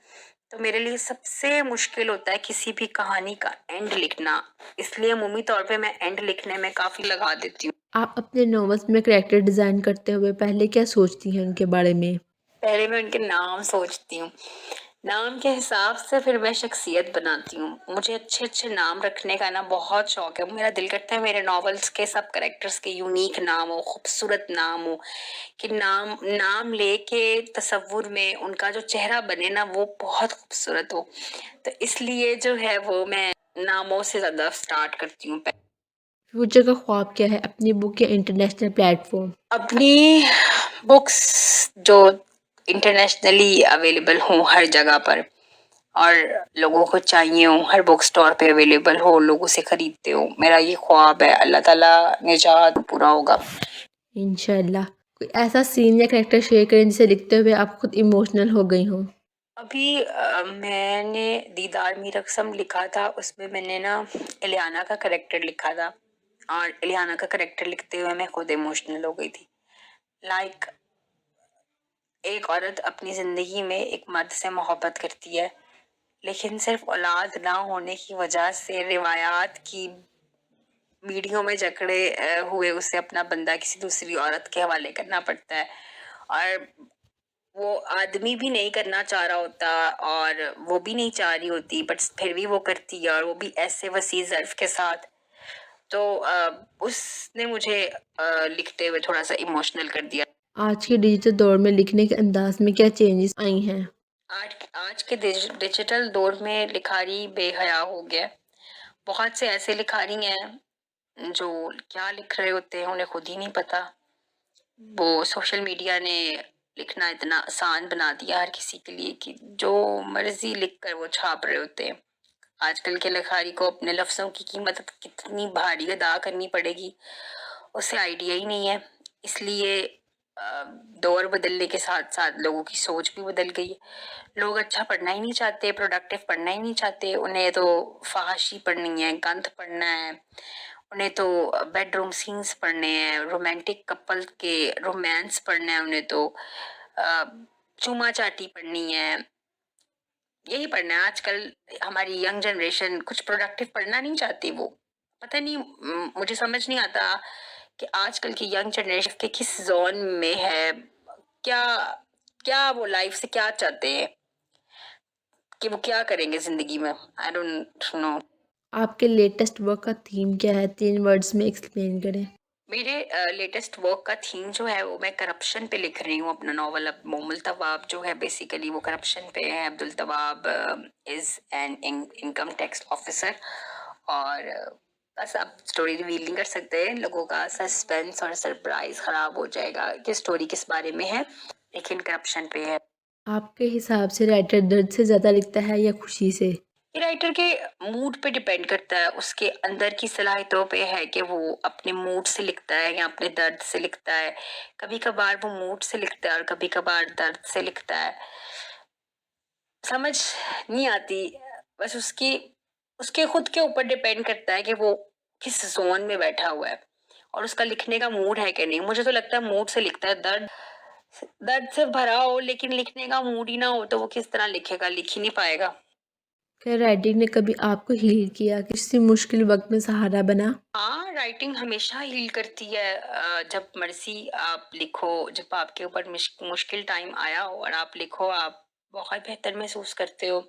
तो मेरे लिए सबसे मुश्किल होता है किसी भी कहानी का एंड लिखना, इसलिए अमूमी तौर पे मैं एंड लिखने में काफ़ी लगा देती हूँ। आप अपने नॉवेल्स में कैरेक्टर डिज़ाइन करते हुए पहले क्या सोचती हैं उनके बारे में? पहले मैं उनके नाम सोचती हूँ, नाम के हिसाब से फिर मैं शख्सियत बनाती हूँ। मुझे अच्छे अच्छे नाम रखने का ना बहुत शौक है। मेरा दिल करता है मेरे नॉवेल्स के सब कैरेक्टर्स के यूनिक नाम हो, खूबसूरत नाम हो, कि नाम नाम लेके तसव्वुर में उनका जो चेहरा बने ना वो बहुत खूबसूरत हो। तो इसलिए जो है वो मैं नामों से ज़्यादा स्टार्ट करती हूँ। फ्यूचर का ख्वाब क्या है? अपनी बुक या इंटरनेशनल प्लेटफॉर्म? अपनी बुक्स जो इंटरनेशनली अवेलेबल हों हर जगह पर, और लोगों को चाहिए हो, हर बुक स्टोर पे अवेलेबल हो, लोग उसे खरीदते हो। मेरा ये ख्वाब है, अल्लाह ताला ने चाहा तो पूरा होगा। इंशाल्लाह। कोई ऐसा सीन या कैरेक्टर शेयर करें जिसे लिखते हुए आप खुद इमोशनल हो गई हों? अभी मैंने दीदार मी रकसम लिखा था, उसमें मैंने ना इलियाना का करेक्टर लिखा था, और इलियाना का करेक्टर लिखते हुए मैं खुद इमोशनल हो गई थी। लाइक एक औरत अपनी ज़िंदगी में एक मर्द से मोहब्बत करती है, लेकिन सिर्फ औलाद ना होने की वजह से रिवायात की वीडियो में जकड़े हुए उसे अपना बंदा किसी दूसरी औरत के हवाले करना पड़ता है, और वो आदमी भी नहीं करना चाह रहा होता और वो भी नहीं चाह रही होती, बट फिर भी वो करती है, और वो भी ऐसे वसी ज़र्फ के साथ। तो उसने मुझे लिखते हुए थोड़ा सा इमोशनल कर दिया। आज के डिजिटल दौर में लिखने के अंदाज में क्या चेंजेस आई हैं? आज आज के डिजिटल दौर में लिखारी बेहया हो गया है। बहुत से ऐसे लिखारी हैं जो क्या लिख रहे होते हैं उन्हें खुद ही नहीं पता। वो सोशल मीडिया ने लिखना इतना आसान बना दिया हर किसी के लिए कि जो मर्जी लिख कर वो छाप रहे होते हैं। आजकल के लिखारी को अपने लफ्ज़ों की कीमत कितनी भारी अदा करनी पड़ेगी उसे आइडिया ही नहीं है। इसलिए दौर बदलने के साथ साथ लोगों की सोच भी बदल गई है। लोग अच्छा पढ़ना ही नहीं चाहते, प्रोडक्टिव पढ़ना ही नहीं चाहते, उन्हें तो फहाशी पढ़नी है, गंद पढ़ना है, उन्हें तो बेडरूम सीन्स पढ़ने हैं, रोमांटिक कपल के रोमांस पढ़ना है, उन्हें तो अ, चूमा चाटी पढ़नी है, यही पढ़ना है। आजकल हमारी यंग जनरेशन कुछ प्रोडक्टिव पढ़ना नहीं चाहती। वो पता नहीं, मुझे समझ नहीं आता कि आजकल की यंग जनरेशन के किस जोन में है, क्या क्या वो लाइफ से क्या चाहते हैं, कि वो क्या करेंगे जिंदगी में। I don't know. आपके लेटेस्ट वर्क का थीम क्या है? 3 वर्ड्स में एक्सप्लेन करें। मेरे लेटेस्ट वर्क का थीम जो है वो मैं करप्शन पे लिख रही हूँ अपना नॉवल। अब मोमुल तवाब जो है बेसिकली वो करप्शन पे है। Abdul Tawab is an income tax officer, और बस आप स्टोरी रिवील नहीं कर सकते, लोगों का सस्पेंस और सरप्राइज खराब हो जाएगा कि स्टोरी किस बारे में है, लेकिन करप्शन पे है। आपके हिसाब से राइटर दर्द से ज़्यादा लिखता है या खुशी से? ये राइटर के मूड पे डिपेंड करता है, उसके अंदर की सलाहियतों पे है कि वो अपने मूड से लिखता है या अपने दर्द से लिखता है। कभी कभार वो मूड से लिखता है और कभी कभार दर्द से लिखता है। समझ नहीं आती, बस उसकी उसके खुद के ऊपर डिपेंड करता है कि वो किस जोन में बैठा हुआ है और उसका लिखने का मूड है कि नहीं। मुझे तो लगता है मूड से लिखता है। दर्द दर्द से भरा हो लेकिन लिखने का मूड ही ना हो तो वो किस तरह लिखेगा, लिख ही नहीं पाएगा। क्या राइटिंग ने कभी आपको हील किया, किसी मुश्किल वक्त में सहारा बना? हाँ, राइटिंग हमेशा हील करती है। जब मर्जी आप लिखो, जब आपके ऊपर मुश्किल टाइम आया हो और आप लिखो, आप बहुत बेहतर महसूस करते हो।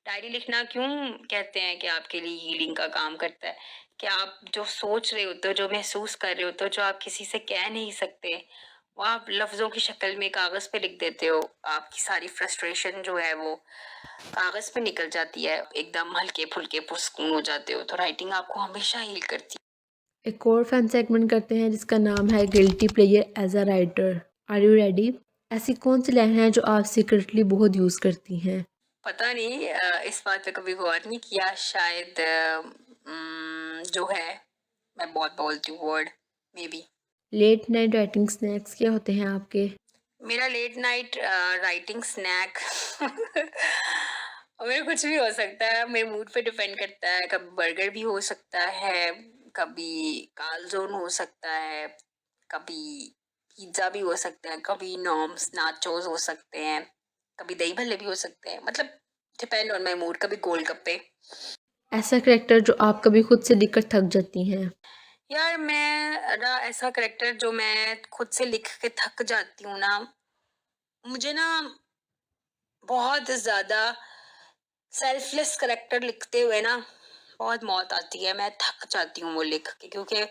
डायरी लिखना क्यों कहते हैं कि आपके लिए हीलिंग का काम करता है, कि आप जो सोच रहे होते हो, जो महसूस कर रहे होते हो, जो आप किसी से कह नहीं सकते, वो आप लफ्जों की शक्ल में कागज पे लिख देते हो। आपकी सारी फ्रस्ट्रेशन जो है वो कागज पे निकल जाती है, एकदम हल्के फुल्के पुरस्कून हो जाते हो। तो राइटिंग आपको हमेशा हील करती एक और फन सेगमेंट करते हैं जिसका नाम है guilty player as a writer. Are you ready? ऐसी कौन सी लाइन है जो आप सीक्रेटली बहुत यूज़ करती हैं? पता नहीं, इस बात पे कभी गौर नहीं किया। शायद जो है, मैं बहुत बोलती हूँ word, maybe. Late night writing snacks क्या होते हैं आपके? मेरा लेट नाइट राइटिंग स्नैक मेरा कुछ भी हो सकता है, मेरे मूड पे डिपेंड करता है। कभी बर्गर भी हो सकता है, कभी कालजोन हो सकता है, कभी पिज्ज़ा भी हो सकता है, कभी नॉम्स नाचोस हो सकते हैं, कभी दही भल्ले भी हो सकते हैं। मतलब डिपेंड ऑन माई मूड। कभी गोलगप्पे। ऐसा करेक्टर जो आप कभी खुद से लिखकर थक जाती हैं? यार मेरा ऐसा करेक्टर जो मैं खुद से लिख के थक जाती हूँ ना, मुझे ना बहुत ज्यादा सेल्फलेस करेक्टर लिखते हुए ना बहुत मौत आती है। मैं थक जाती हूँ वो लिख के, क्योंकि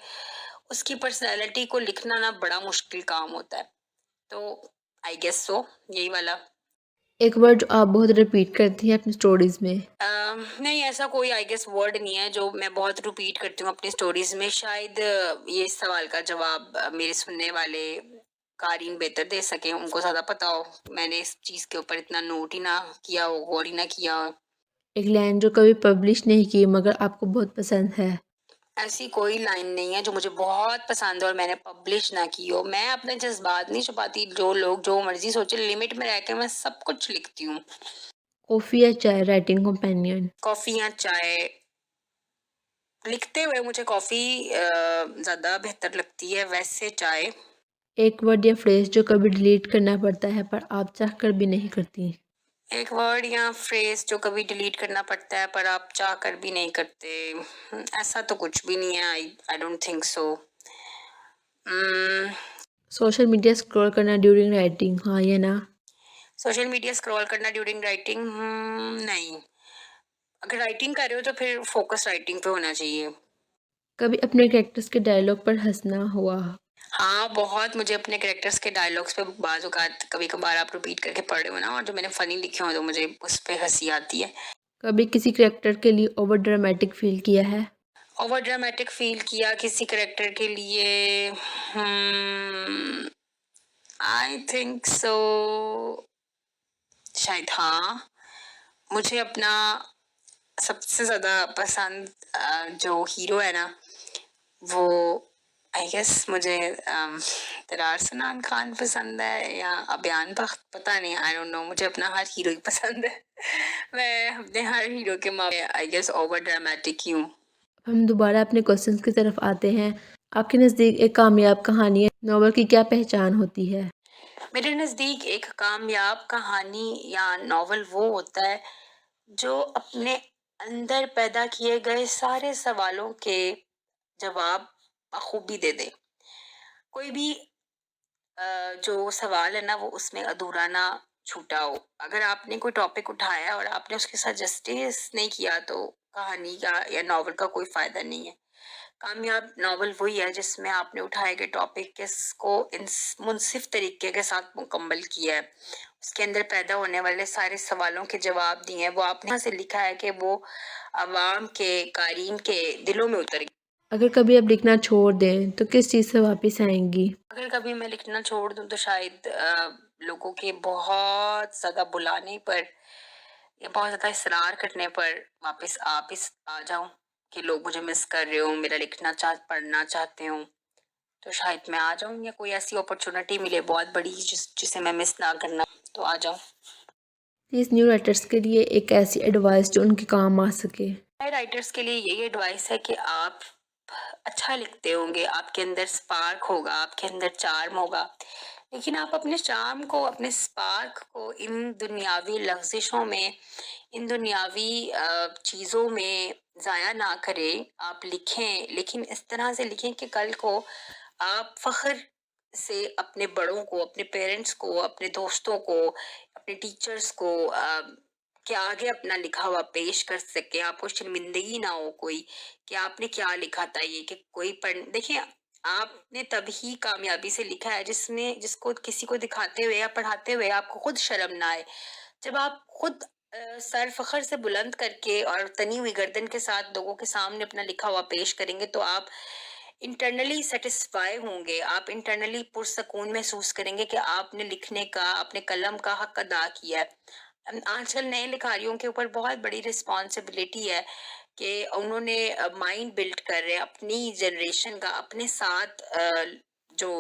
उसकी पर्सनैलिटी को लिखना ना बड़ा मुश्किल काम होता है। तो आई गेस सो यही वाला। एक वर्ड जो आप बहुत रिपीट करती हैं अपनी स्टोरीज में? नहीं, ऐसा कोई आई गेस वर्ड नहीं है जो मैं बहुत रिपीट करती हूँ अपनी स्टोरीज में। शायद ये इस सवाल का जवाब मेरे सुनने वाले कारीन बेहतर दे सके, उनको ज्यादा पता हो। मैंने इस चीज के ऊपर इतना नोट ही ना किया हो, गौर ही ना किया हो। एक लाइन जो कभी पब्लिश नहीं की मगर आपको बहुत पसंद है? ऐसी कोई लाइन नहीं है जो मुझे बहुत पसंद है और मैंने पब्लिश ना की हो। मैं अपने जज्बात नहीं छुपाती, जो लोग जो मर्जी सोचे, लिमिट में रह के मैं सब कुछ लिखती हूँ। कॉफ़ी या चाय राइटिंग कंपेनियन? कॉफी या चाय? लिखते हुए मुझे कॉफी ज्यादा बेहतर लगती है, वैसे चाय। एक वर्ड या फ्रेज जो कभी डिलीट करना पड़ता है पर आप चाह कर भी नहीं करती? एक वर्ड या फ्रेज जो कभी डिलीट करना पड़ता है पर आप चाह कर भी नहीं करते? ऐसा तो कुछ भी नहीं है। I don't think so. Social media scroll करना ड्यूरिंग राइटिंग, हाँ या ना? सोशल मीडिया स्क्रॉल करना ड्यूरिंग राइटिंग? नहीं। अगर राइटिंग कर रहे हो तो फिर फोकस राइटिंग पे होना चाहिए। कभी अपने कैरेक्टर्स के डायलॉग पर हंसना हुआ? हाँ, बहुत। मुझे अपने कैरेक्टर्स के डायलॉग्स पे बाज़ औक़ात कभी कभार आप रिपीट करके पढ़ रहे हो ना, और जो मैंने फनी लिखे हो तो मुझे उस पे हंसी आती है। कभी किसी कैरेक्टर के लिए ओवर ड्रामेटिक फील किया है? ओवर ड्रामेटिक फील किया किसी करेक्टर के लिए? आई थिंक सो, शायद हाँ। मुझे अपना सबसे ज्यादा पसंद जो हीरो है ना, वो आई गेस मुझे तरार सनान खान पसंद है या अबियान बख्त, पता नहीं, आई डोंट नो, मुझे अपना हर हीरो ही पसंद है। मैं अपने हर हीरो के मामले आई गेस ओवर ड्रामेटिक ही हूँ। हम दोबारा अपने क्वेश्चंस की तरफ आते हैं। आपके नज़दीक एक कामयाब कहानी या नॉवल की क्या पहचान होती है? मेरे नज़दीक एक कामयाब कहानी या नॉवल वो होता है जो अपने अंदर पैदा किए गए सारे सवालों के जवाब बखूबी दे दे। कोई भी जो सवाल है ना वो उसमें अधूरा ना छूटा हो। अगर आपने कोई टॉपिक उठाया और आपने उसके साथ जस्टिस नहीं किया तो कहानी का या नॉवल का कोई फायदा नहीं है। कामयाब नॉवल वही है जिसमें आपने उठाए गए टॉपिक को मुनसिफ तरीके के साथ मुकम्मल किया है। उसके अंदर पैदा होने वाले सारे सवालों के जवाब दिए हैं। वो आपने यहाँ से लिखा है कि वो अवाम के कारीन के दिलों में उतर गया। अगर कभी आप लिखना छोड़ दें तो किस चीज़ से वापस आएंगी? अगर कभी मैं लिखना छोड़ दूं तो शायद लोगों के बहुत ज्यादा बुलाने पर या बहुत ज्यादा इसरार करने पर वापस आ जाऊं कि लोग मुझे मिस कर रहे हो, मेरा पढ़ना चाहते हो, तो शायद मैं आ जाऊं, या कोई ऐसी अपॉर्चुनिटी मिले बहुत बड़ी जिसे मैं मिस ना करना, तो आ जाऊं। प्लीज़ न्यू राइटर्स के लिए एक ऐसी एडवाइस जो उनके काम आ सके। नए राइटर्स के लिए यही एडवाइस है कि आप अच्छा लिखते होंगे, आपके अंदर स्पार्क होगा, आपके अंदर चार्म होगा, लेकिन आप अपने चार्म को, अपने स्पार्क को इन दुनियावी लफ्जिशों में, इन दुनियावी चीज़ों में ज़ाया ना करें। आप लिखें, लेकिन इस तरह से लिखें कि कल को आप फख्र से अपने बड़ों को, अपने पेरेंट्स को, अपने दोस्तों को, अपने टीचर्स को के आगे अपना लिखा हुआ पेश कर सके। आपको शर्मिंदगी ना हो कोई कि आपने क्या लिखा था, ये कि कोई पढ़, देखिए आपने तभी कामयाबी से लिखा है जिसको किसी को दिखाते हुए या पढ़ाते हुए आपको खुद शर्म ना आए। जब आप खुद सर फखर से बुलंद करके और तनी हुई गर्दन के साथ लोगों के सामने अपना लिखा हुआ पेश करेंगे तो आप इंटरनली सेटिस्फाई होंगे, आप इंटरनली पुरसकून महसूस करेंगे कि आपने लिखने का, अपने कलम का हक अदा किया है। आजकल नए लिखारियों के ऊपर बहुत बड़ी रिस्पॉन्सिबिलिटी है कि उन्होंने माइंड बिल्ड कर रहे हैं अपनी जनरेशन का, अपने साथ जो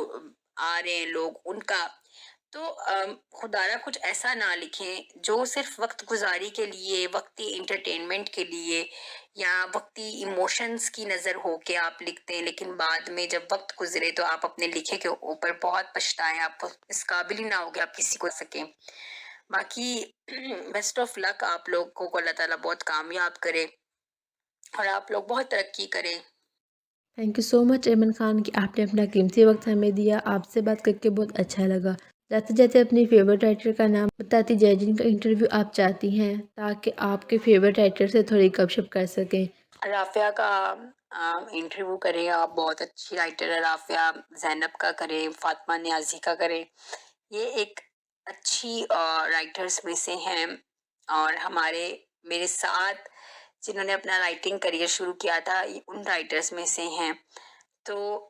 आ रहे हैं लोग उनका। तो खुदारा कुछ ऐसा ना लिखें जो सिर्फ वक्त गुजारी के लिए, वक्ती इंटरटेनमेंट के लिए या वक्ती इमोशंस की नज़र हो के आप लिखते हैं, लेकिन बाद में जब वक्त गुजरे तो आप अपने लिखे के ऊपर बहुत पछताएं, आप इस काबिल ही ना हो कि आप किसी को सकें। बाकी बेस्ट ऑफ लक आप लोग को अल्लाह ताला बहुत कामयाब करे और आप लोग बहुत तरक्की करें। Thank you so much Ayman Khan कि आपने अपना कीमती वक्त हमें दिया। आपसे बात करके बहुत अच्छा लगा। जाते जाते अपनी फेवरेट राइटर का नाम बताती जाए जिनका इंटरव्यू आप चाहती हैं ताकि आपके फेवरेट राइटर से थोड़ी गपशप कर सकें। राफिया का इंटरव्यू करें, आप बहुत अच्छी राइटर है राफिया। जैनब का करें, फातिमा नियाजी का करें, ये एक अच्छी राइटर्स में से हैं और मेरे साथ जिन्होंने अपना राइटिंग करियर शुरू किया था ये उन राइटर्स में से हैं। तो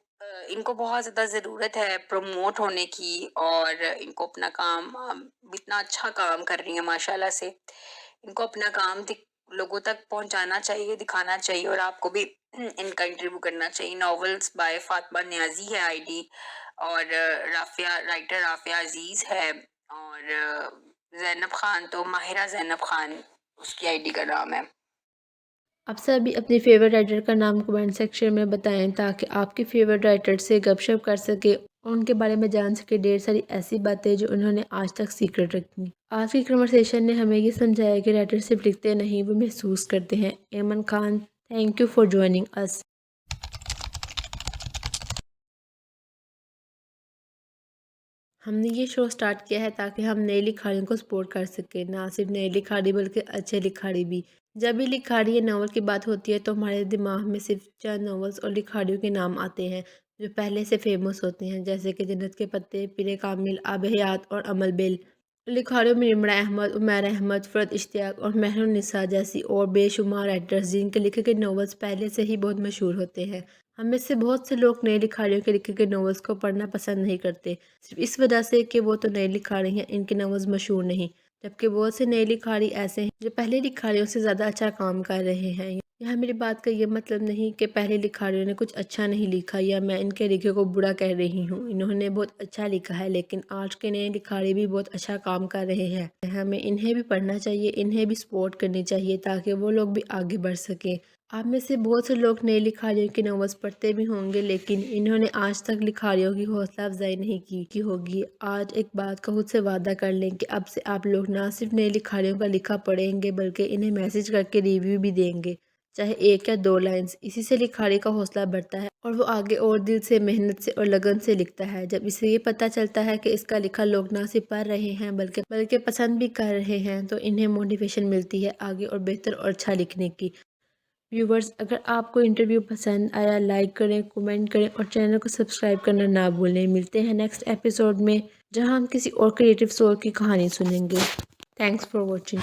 इनको बहुत ज़्यादा ज़रूरत है प्रमोट होने की और इनको अपना काम इतना अच्छा काम कर रही है माशाल्लाह से। इनको अपना काम लोगों तक पहुंचाना चाहिए, दिखाना चाहिए और आपको भी इनका इंटरव्यू करना चाहिए। नॉवेल्स बाय फातिमा नियाजी है आईडी और राइटर राफिया अजीज है और जैनब खान तो माहिरा जैनब खान उसकी आईडी का नाम है। आप सभी अपने फेवरेट राइटर का नाम कमेंट सेक्शन में बताएं ताकि आपके फेवरेट राइटर से गपशप कर सके और उनके बारे में जान सके ढेर सारी ऐसी बातें जो उन्होंने आज तक सीक्रेट रखी। आज की कन्वर्सेशन ने हमें ये समझाया कि राइटर सिर्फ लिखते नहीं, वो महसूस करते हैं। Ayman Khan, thank you for joining us. हमने ये शो स्टार्ट किया है ताकि हम नए लिखारियों को सपोर्ट कर सकें, ना सिर्फ नए लिखारी बल्कि अच्छे लिखारी भी। जब भी लिखारी या नावल की बात होती है तो हमारे दिमाग में सिर्फ चंद नावल्स और लिखारियों के नाम आते हैं जो पहले से फेमस होते हैं, जैसे कि जन्नत के पत्ते, पीरे कामिल, आब हयात और अमल बेल। लिखारियों में इमरान अहमद, उमैर अहमद, फरद इश्तियाक और महरुन्निसा जैसी और बेशुमार राइटर्स जिनके लिखे गए नावल्स पहले से ही बहुत मशहूर होते हैं। हम में से बहुत से लोग नए लिखारियों के लिखे गए नावल्स को पढ़ना पसंद नहीं करते, सिर्फ इस वजह से कि वो तो नए लिखारी हैं, इनके नावल्स मशहूर नहीं। जबकि बहुत से नए लिखारी ऐसे हैं जो पहले लिखारियों से ज़्यादा अच्छा काम कर रहे हैं। यहाँ मेरी बात का ये मतलब नहीं कि पहले लिखारियों ने कुछ अच्छा नहीं लिखा या मैं इनके लिखे को बुरा कह रही हूँ। इन्होंने बहुत अच्छा लिखा है, लेकिन आज के नए लिखारी भी बहुत अच्छा काम कर रहे हैं। हमें इन्हें भी पढ़ना चाहिए, इन्हें भी सपोर्ट करनी चाहिए ताकि वो लोग भी आगे बढ़ सकें। आप में से बहुत से लोग नए लिखारियों की नॉवेल्स पढ़ते भी होंगे, लेकिन इन्होंने आज तक लिखारियों की हौसला अफजाई नहीं की होगी। आज एक बात का खुद से वादा कर लें कि अब से आप लोग ना सिर्फ नए लिखारियों का लिखा पढ़ेंगे, बल्कि इन्हें मैसेज करके रिव्यू भी देंगे, चाहे 1 या 2 लाइन्स। इसी से लिखारी का हौसला बढ़ता है और वो आगे और दिल से, मेहनत से और लगन से लिखता है। जब इसे ये पता चलता है कि इसका लिखा लोग ना सिर्फ पढ़ रहे हैं बल्कि पसंद भी कर रहे हैं, तो इन्हें मोटिवेशन मिलती है आगे और बेहतर और अच्छा लिखने की। व्यूवर्स, अगर आपको इंटरव्यू पसंद आया, लाइक करें, कमेंट करें और चैनल को सब्सक्राइब करना ना भूलें। मिलते हैं नेक्स्ट एपिसोड में, जहां हम किसी और क्रिएटिव सोल की कहानी सुनेंगे। Thanks for watching.